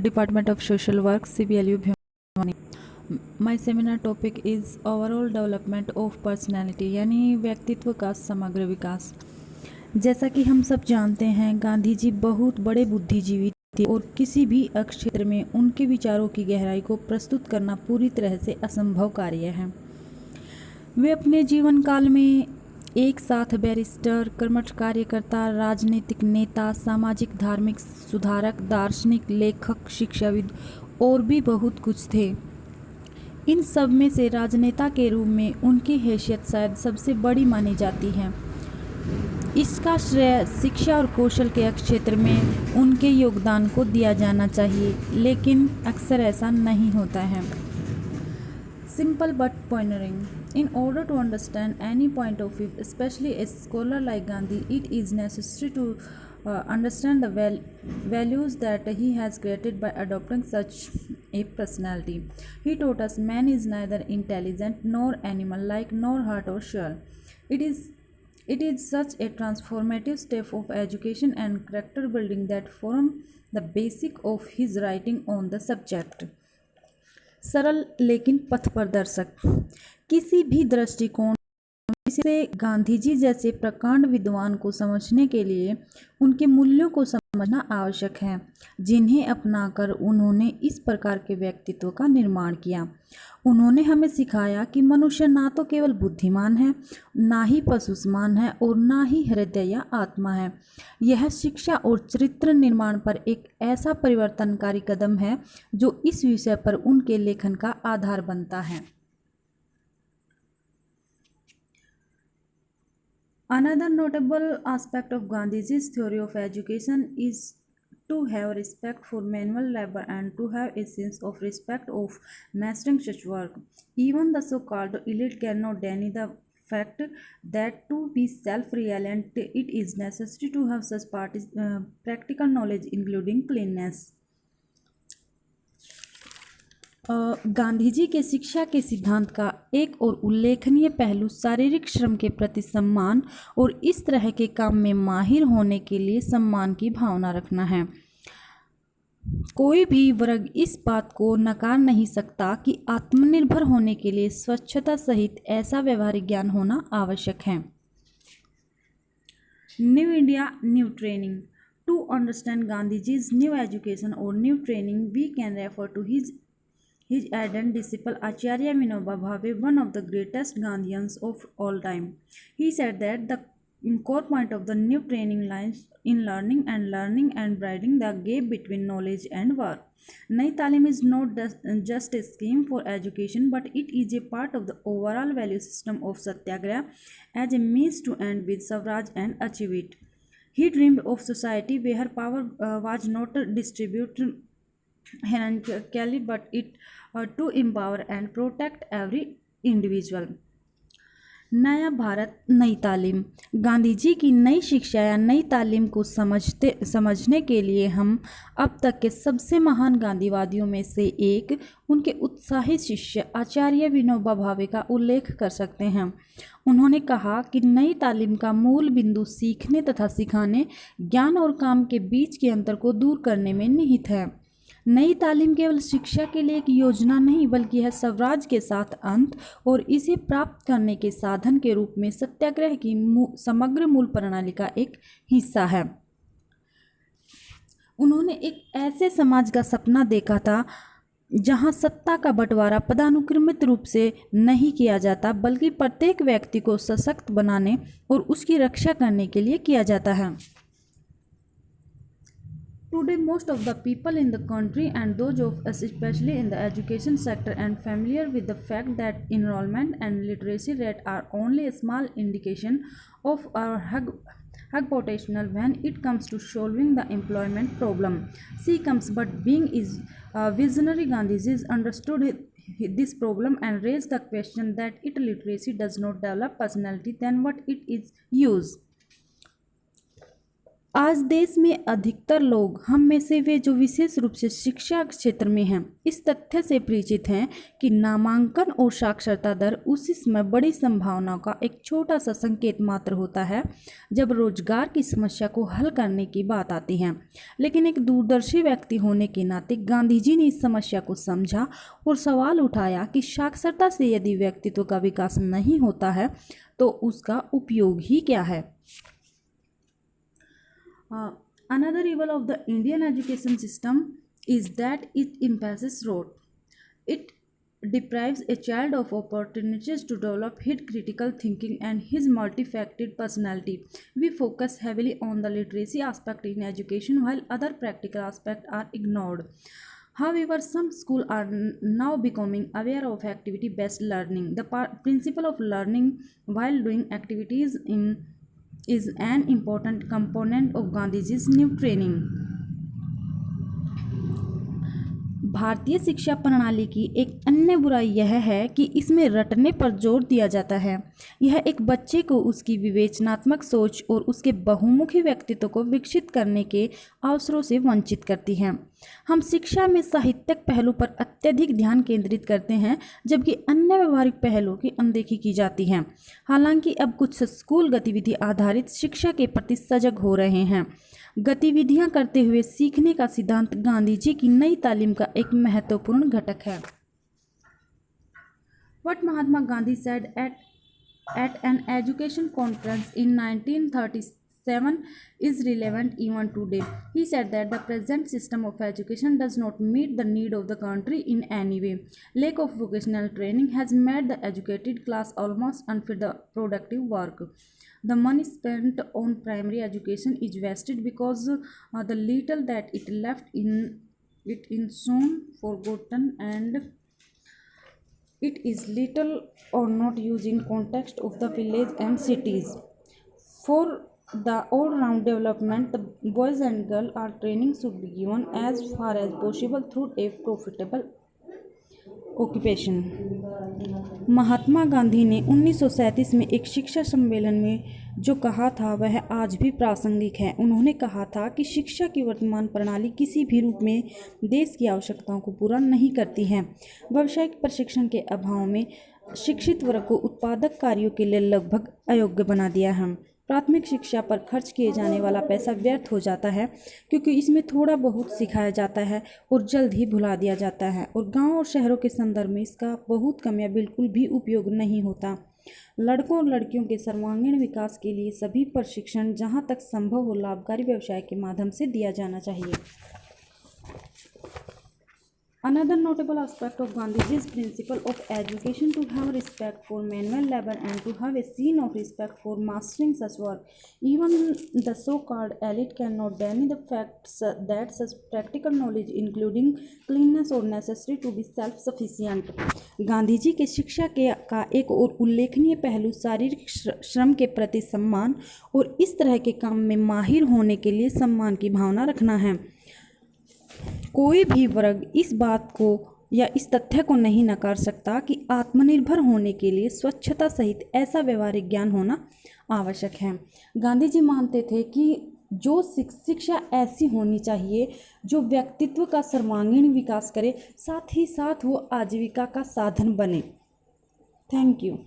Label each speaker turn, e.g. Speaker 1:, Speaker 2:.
Speaker 1: Department of Social Work, CBLU, Bhiwani. My seminar topic is overall development of personality, यानी व्यक्तित्व का समग्र विकास। जैसा कि हम सब जानते हैं, गांधी जी बहुत बड़े बुद्धिजीवी थे और किसी भी क्षेत्र में उनके विचारों की गहराई को प्रस्तुत करना पूरी तरह से असंभव कार्य है। वे अपने जीवन काल में एक साथ बैरिस्टर, कर्मठ कार्यकर्ता, राजनीतिक नेता, सामाजिक धार्मिक सुधारक, दार्शनिक, लेखक, शिक्षाविद और भी बहुत कुछ थे। इन सब में से राजनेता के रूप में उनकी हैसियत शायद सबसे बड़ी मानी जाती है। इसका श्रेय शिक्षा और कौशल के क्षेत्र में उनके योगदान को दिया जाना चाहिए, लेकिन अक्सर ऐसा नहीं होता है। Simple but pioneering. In order to understand any point of view, especially a scholar like Gandhi, it is necessary to understand the values that he has created by adopting such a personality. He taught us man is neither intelligent nor animal-like nor heart or soul. It is such a transformative step of education and character building that form the basic of his writing on the subject. सरल लेकिन पथप्रदर्शक। किसी भी दृष्टिकोण से गांधी जी जैसे प्रकांड विद्वान को समझने के लिए उनके मूल्यों को समझना आवश्यक है, जिन्हें अपनाकर उन्होंने इस प्रकार के व्यक्तित्व का निर्माण किया। उन्होंने हमें सिखाया कि मनुष्य ना तो केवल बुद्धिमान है, ना ही पशु समान है और ना ही हृदय या आत्मा है। यह शिक्षा और चरित्र निर्माण पर एक ऐसा परिवर्तनकारी कदम है जो इस विषय पर उनके लेखन का आधार बनता है। Another notable aspect of Gandhiji's theory of education is to have respect for manual labor and to have a sense of respect of mastering such work. Even the so-called elite cannot deny the fact that to be self-reliant, it is necessary to have such practical knowledge, including cleanliness. Gandhi ji के शिक्षा के सिद्धांत का एक और उल्लेखनीय पहलू शारीरिक श्रम के प्रति सम्मान और इस तरह के काम में माहिर होने के लिए सम्मान की भावना रखना है। कोई भी वर्ग इस बात को नकार नहीं सकता कि आत्मनिर्भर होने के लिए स्वच्छता सहित ऐसा व्यवहारिक ज्ञान होना आवश्यक है। New India, new training. To understand Gandhiji's new education और new training, we can refer to his ardent disciple Acharya Vinoba Bhave, one of the greatest Gandhians of all time. He said that the core point of the new training lies in learning and bridging the gap between knowledge and work. Nai Talim is not just a scheme for education, but it is a part of the overall value system of Satyagraha as a means to end with Swaraj and achieve it. He dreamed of society where power was not distributed hierarchically, but it to empower and protect every individual. नया भारत, नई तालीम। गांधी जी की नई शिक्षा या नई तालीम को समझने के लिए हम अब तक के सबसे महान गांधीवादियों में से एक, उनके उत्साही शिष्य आचार्य विनोबा भावे का उल्लेख कर सकते हैं। उन्होंने कहा कि नई तालीम का मूल बिंदु सीखने तथा सिखाने, ज्ञान और काम के बीच के अंतर को दूर करने में निहित है। नई तालीम केवल शिक्षा के लिए एक योजना नहीं, बल्कि यह स्वराज के साथ अंत और इसे प्राप्त करने के साधन के रूप में सत्याग्रह की समग्र मूल प्रणाली का एक हिस्सा है। उन्होंने एक ऐसे समाज का सपना देखा था जहां सत्ता का बंटवारा पदानुक्रमित रूप से नहीं किया जाता, बल्कि प्रत्येक व्यक्ति को सशक्त बनाने और उसकी रक्षा करने के लिए किया जाता है। Today, most of the people in the country and those of us, especially in the education sector, are familiar with the fact that enrollment and literacy rate are only a small indication of our hug potential when it comes to solving the employment problem. See comes, but being is visionary, Gandhiji understood this problem and raised the question that if literacy does not develop personality, then what it is use? आज देश में अधिकतर लोग, हम में से वे जो विशेष रूप से शिक्षा क्षेत्र में हैं, इस तथ्य से परिचित हैं कि नामांकन और साक्षरता दर उसी समय बड़ी संभावनाओं का एक छोटा सा संकेत मात्र होता है जब रोजगार की समस्या को हल करने की बात आती है। लेकिन एक दूरदर्शी व्यक्ति होने के नाते गांधी जी ने इस समस्या को समझा और सवाल उठाया कि साक्षरता से यदि व्यक्तित्व का विकास नहीं होता है तो उसका उपयोग ही क्या है। Another evil of the Indian education system is that it impasses rote. It deprives a child of opportunities to develop his critical thinking and his multifaceted personality. We focus heavily on the literacy aspect in education while other practical aspects are ignored. However, some schools are now becoming aware of activity-based learning. The principle of learning while doing activities is an important component of Gandhiji's new training. भारतीय शिक्षा प्रणाली की एक अन्य बुराई यह है कि इसमें रटने पर जोर दिया जाता है। यह एक बच्चे को उसकी विवेचनात्मक सोच और उसके बहुमुखी व्यक्तित्व को विकसित करने के अवसरों से वंचित करती है। हम शिक्षा में साहित्यिक पहलू पर अत्यधिक ध्यान केंद्रित करते हैं जबकि अन्य व्यवहारिक पहलुओं की अनदेखी की जाती है। हालांकि अब कुछ स्कूल गतिविधि आधारित शिक्षा के प्रति सजग हो रहे हैं। गतिविधियां करते हुए सीखने का सिद्धांत गांधी जी की नई तालीम का एक महत्वपूर्ण घटक है। What Mahatma Gandhi said at an education conference in 1937 is relevant even today. He said that the present system of education does not meet the need of the country in any way. Lack of vocational training has made the educated class almost unfit for productive work. The money spent on primary education is wasted because the little that it left in it is soon forgotten and it is little or not used in context of the village and cities. For the all-round development, the boys and girls are training should be given as far as possible through a profitable occupation. Mahatma Gandhi ने 1937 में एक शिक्षा सम्मेलन में जो कहा था वह आज भी प्रासंगिक है। उन्होंने कहा था कि शिक्षा की वर्तमान प्रणाली किसी भी रूप में देश की आवश्यकताओं को पूरा नहीं करती है। व्यावसायिक प्रशिक्षण के अभाव में शिक्षित वर्ग को उत्पादक कार्यों के लिए लगभग अयोग्य बना दिया है। प्राथमिक शिक्षा पर खर्च किए जाने वाला पैसा व्यर्थ हो जाता है क्योंकि इसमें थोड़ा बहुत सिखाया जाता है और जल्द ही भुला दिया जाता है और गांव और शहरों के संदर्भ में इसका बहुत कम या बिल्कुल भी उपयोग नहीं होता। लड़कों और लड़कियों के सर्वांगीण विकास के लिए सभी प्रशिक्षण जहां तक संभव हो लाभकारी व्यवसाय के माध्यम से दिया जाना चाहिए। Another notable aspect of Gandhiji's principle of education to have respect for manual labor and to have a scene of respect for mastering such work. Even the so-called elite cannot deny the fact that such practical knowledge, including cleanliness, or necessary to be self-sufficient. Gandhi ji के शिक्षा का एक और उल्लेखनीय पहलू शारीरिक श्रम के प्रति सम्मान और इस तरह के काम में माहिर होने के लिए सम्मान की भावना रखना है। कोई भी वर्ग इस बात को या इस तथ्य को नहीं नकार सकता कि आत्मनिर्भर होने के लिए स्वच्छता सहित ऐसा व्यवहारिक ज्ञान होना आवश्यक है। गांधी जी मानते थे कि जो शिक्षा ऐसी होनी चाहिए जो व्यक्तित्व का सर्वांगीण विकास करे, साथ ही साथ वो आजीविका का साधन बने। Thank you.